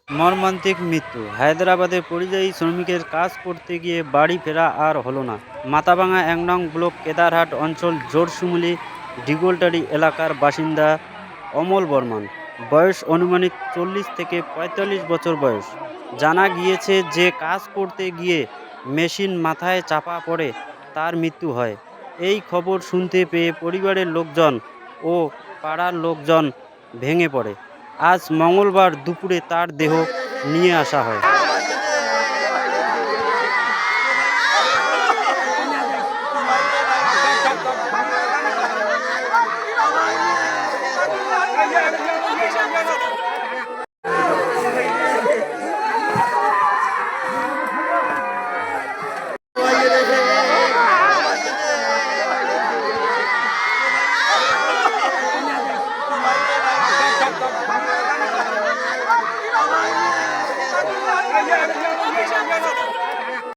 মর্মান্তিক মৃত্যু। হায়দ্রাবাদে পরিযায়ী শ্রমিকের কাজ করতে গিয়ে বাড়ি ফেরা আর হলো না। মাথাভাঙা ১ নং ব্লক কেদারহাট অঞ্চল জোরশিমুলী দিগলটারি এলাকার বাসিন্দা অমল বর্মন। বয়স অনুমানিক ৪০ থেকে ৪৫ বছর বয়স। জানা গিয়েছে যে কাজ করতে গিয়ে মেশিন মাথায় চাপা পড়ে তার মৃত্যু হয়। এই খবর শুনতে পেয়ে পরিবারের লোকজন ও পাড়ার লোকজন ভেঙে পড়ে। আজ মঙ্গলবার দুপুরে তার দেহ নিয়ে আসা হয়।